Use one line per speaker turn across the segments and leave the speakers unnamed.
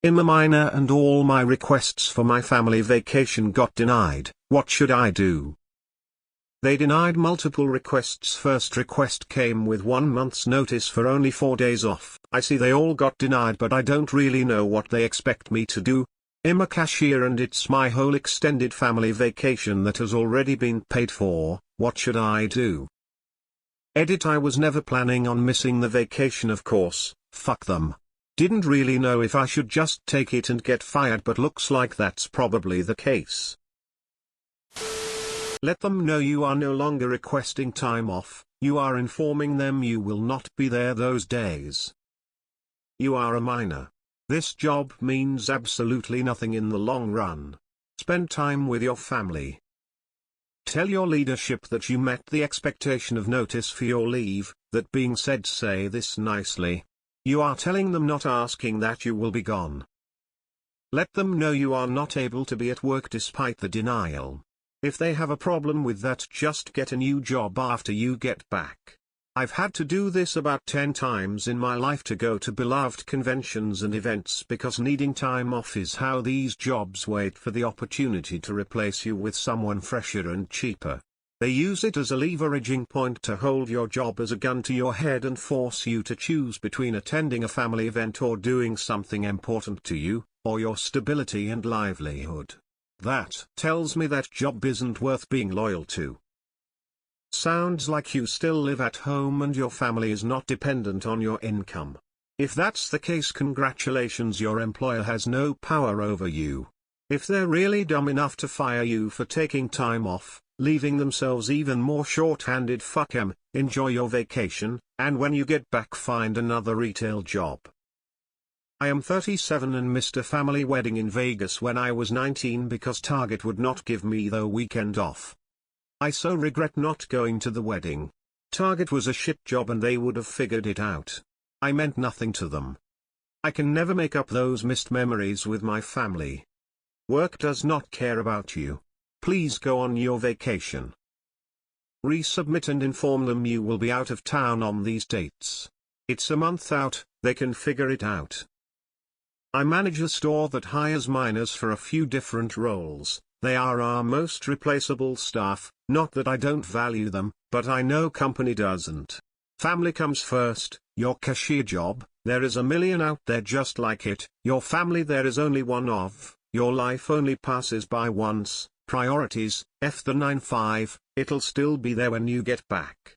I'm a minor and all my requests for my family vacation got denied. What should I do? They denied multiple requests. First request came with 1 month's notice for only 4 days off. I see they all got denied, but I don't really know what they expect me to do. I'm a cashier and it's my whole extended family vacation that has already been paid for. What should I do? Edit: I was never planning on missing the vacation, of course. Fuck them. Didn't really know if I should just take it and get fired, but looks like that's probably the case. Let them know you are no longer requesting time off. You are informing them you will not be there those days. You are a minor. This job means absolutely nothing in the long run. Spend time with your family. Tell your leadership that you met the expectation of notice for your leave. That being said, say this nicely. You are telling them, not asking, that you will be gone. Let them know you are not able to be at work despite the denial. If they have a problem with that, just get a new job after you get back. I've had to do this about 10 times in my life, to go to beloved conventions and events, because needing time off is how these jobs wait for the opportunity to replace you with someone fresher and cheaper. They use it as a leveraging point to hold your job as a gun to your head and force you to choose between attending a family event or doing something important to you, or your stability and livelihood. That tells me that job isn't worth being loyal to. Sounds like you still live at home and your family is not dependent on your income. If that's the case, congratulations, your employer has no power over you. If they're really dumb enough to fire you for taking time off, leaving themselves even more short-handed, fuck 'em. Enjoy your vacation, and when you get back, find another retail job. I am 37 and missed a family wedding in Vegas when I was 19 because Target would not give me the weekend off. I so regret not going to the wedding. Target was a shit job and they would have figured it out. I meant nothing to them. I can never make up those missed memories with my family. Work does not care about you. Please go on your vacation. Resubmit and inform them you will be out of town on these dates. It's a month out, they can figure it out. I manage a store that hires minors for a few different roles. They are our most replaceable staff. Not that I don't value them, but I know company doesn't. Family comes first. Your cashier job, there is a million out there just like it. Your family, there is only one of. Your life only passes by once. Priorities, F the 9-5, it'll still be there when you get back.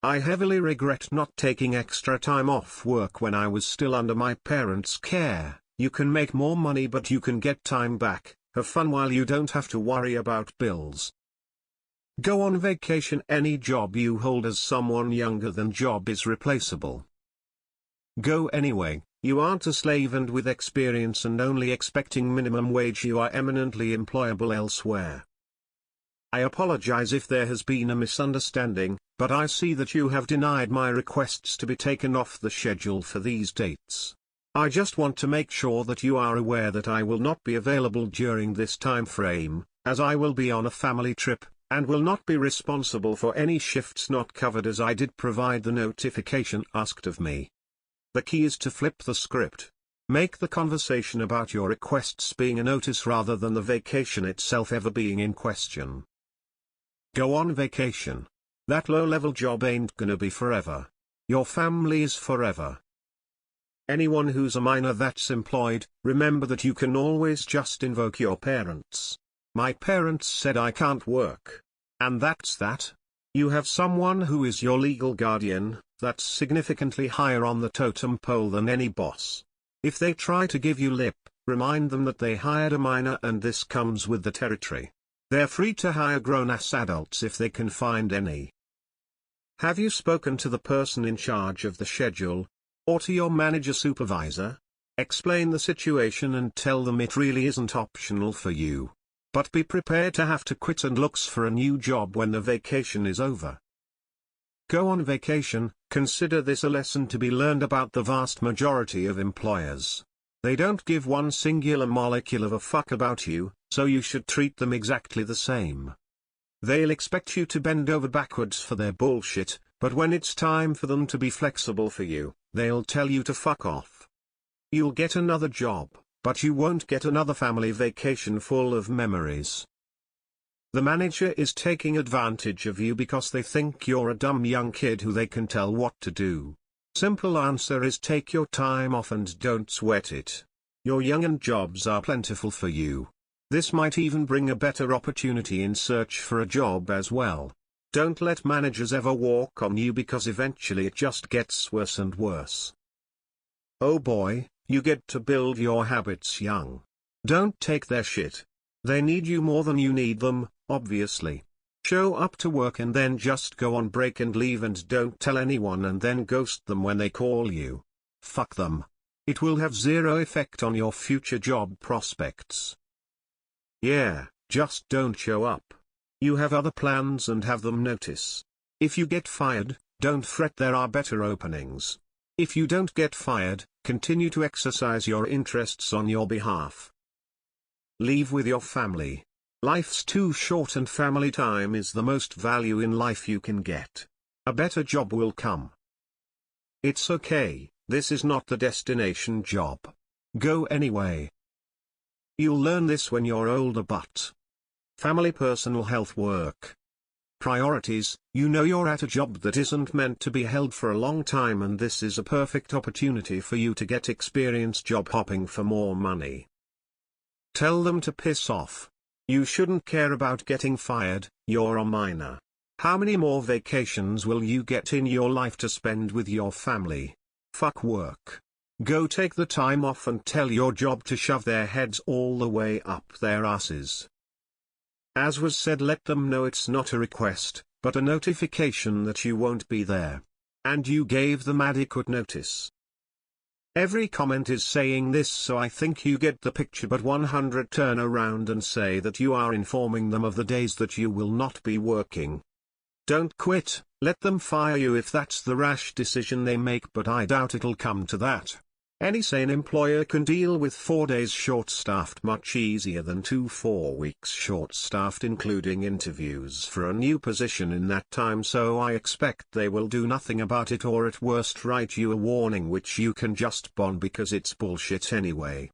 I heavily regret not taking extra time off work when I was still under my parents' care. You can make more money, but you can get time back. Have fun while you don't have to worry about bills. Go on vacation. Any job you hold as someone younger than job is replaceable. Go anyway. You aren't a slave, and with experience and only expecting minimum wage, you are eminently employable elsewhere. I apologize if there has been a misunderstanding, but I see that you have denied my requests to be taken off the schedule for these dates. I just want to make sure that you are aware that I will not be available during this time frame, as I will be on a family trip, and will not be responsible for any shifts not covered, as I did provide the notification asked of me. The key is to flip the script. Make the conversation about your requests being a notice rather than the vacation itself ever being in question. Go on vacation. That low-level job ain't gonna be forever. Your family is forever. Anyone who's a minor that's employed, remember that you can always just invoke your parents. My parents said I can't work. And that's that. You have someone who is your legal guardian, that's significantly higher on the totem pole than any boss. If they try to give you lip, remind them that they hired a minor and this comes with the territory. They're free to hire grown-ass adults if they can find any. Have you spoken to the person in charge of the schedule, or to your manager/supervisor? Explain the situation and tell them it really isn't optional for you. But be prepared to have to quit and look for a new job when the vacation is over. Go on vacation. Consider this a lesson to be learned about the vast majority of employers. They don't give one singular molecule of a fuck about you, so you should treat them exactly the same. They'll expect you to bend over backwards for their bullshit, but when it's time for them to be flexible for you, they'll tell you to fuck off. You'll get another job, but you won't get another family vacation full of memories. The manager is taking advantage of you because they think you're a dumb young kid who they can tell what to do. Simple answer is take your time off and don't sweat it. You're young and jobs are plentiful for you. This might even bring a better opportunity in search for a job as well. Don't let managers ever walk on you because eventually it just gets worse and worse. Oh boy, you get to build your habits young. Don't take their shit. They need you more than you need them, obviously. Show up to work and then just go on break and leave and don't tell anyone and then ghost them when they call you. Fuck them. It will have zero effect on your future job prospects. Yeah, just don't show up. You have other plans and have them notice. If you get fired, don't fret, there are better openings. If you don't get fired, continue to exercise your interests on your behalf. Leave with your family. Life's too short and family time is the most value in life you can get. A better job will come. It's okay, this is not the destination job. Go anyway. You'll learn this when you're older, but family, personal health, work. Priorities. You know you're at a job that isn't meant to be held for a long time and this is a perfect opportunity for you to get experience job hopping for more money. Tell them to piss off. You shouldn't care about getting fired, you're a minor. How many more vacations will you get in your life to spend with your family? Fuck work. Go take the time off and tell your job to shove their heads all the way up their asses. As was said, let them know it's not a request, but a notification that you won't be there. And you gave them adequate notice. Every comment is saying this, so I think you get the picture, but 100 turn around and say that you are informing them of the days that you will not be working. Don't quit, let them fire you if that's the rash decision they make, but I doubt it'll come to that. Any sane employer can deal with 4 days short-staffed much easier than 4 weeks short-staffed, including interviews for a new position in that time, so I expect they will do nothing about it, or at worst write you a warning which you can just bond because it's bullshit anyway.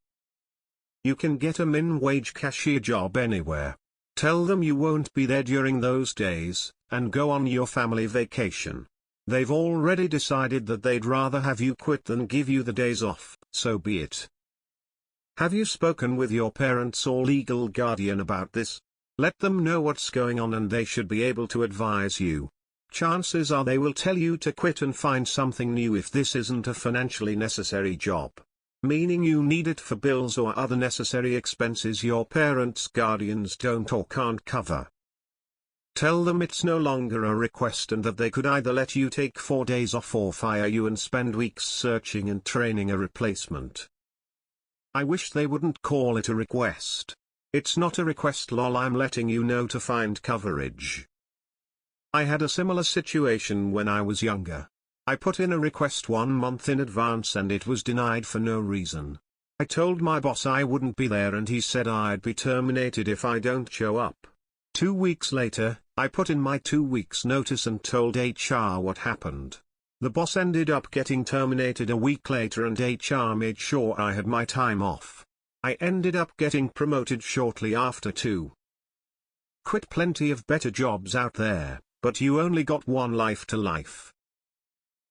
You can get a min-wage cashier job anywhere. Tell them you won't be there during those days, and go on your family vacation. They've already decided that they'd rather have you quit than give you the days off, so be it. Have you spoken with your parents or legal guardian about this? Let them know what's going on and they should be able to advise you. Chances are they will tell you to quit and find something new if this isn't a financially necessary job. Meaning you need it for bills or other necessary expenses your parents' guardians don't or can't cover. Tell them it's no longer a request and that they could either let you take 4 days off or fire you and spend weeks searching and training a replacement. I wish they wouldn't call it a request. It's not a request, lol, I'm letting you know to find coverage. I had a similar situation when I was younger. I put in a request 1 month in advance and it was denied for no reason. I told my boss I wouldn't be there and he said I'd be terminated if I don't show up. 2 weeks later, I put in my 2 weeks notice and told HR what happened. The boss ended up getting terminated a week later and HR made sure I had my time off. I ended up getting promoted shortly after too. Quit, plenty of better jobs out there, but you only got one life to life.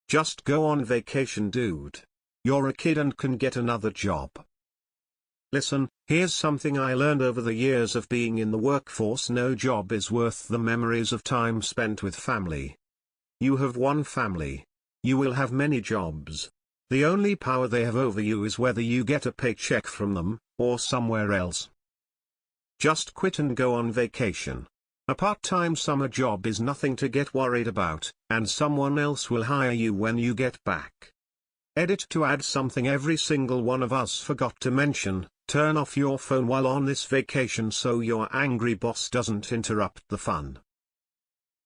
Just go on vacation, dude. You're a kid and can get another job. Listen, here's something I learned over the years of being in the workforce: no job is worth the memories of time spent with family. You have one family. You will have many jobs. The only power they have over you is whether you get a paycheck from them, or somewhere else. Just quit and go on vacation. A part-time summer job is nothing to get worried about, and someone else will hire you when you get back. Edit to add something every single one of us forgot to mention: turn off your phone while on this vacation so your angry boss doesn't interrupt the fun.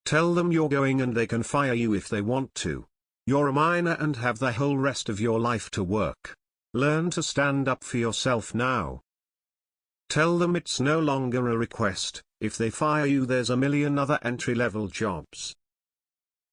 Tell them you're going and they can fire you if they want to. You're a minor and have the whole rest of your life to work. Learn to stand up for yourself now. Tell them it's no longer a request. If they fire you, there's a million other entry-level jobs.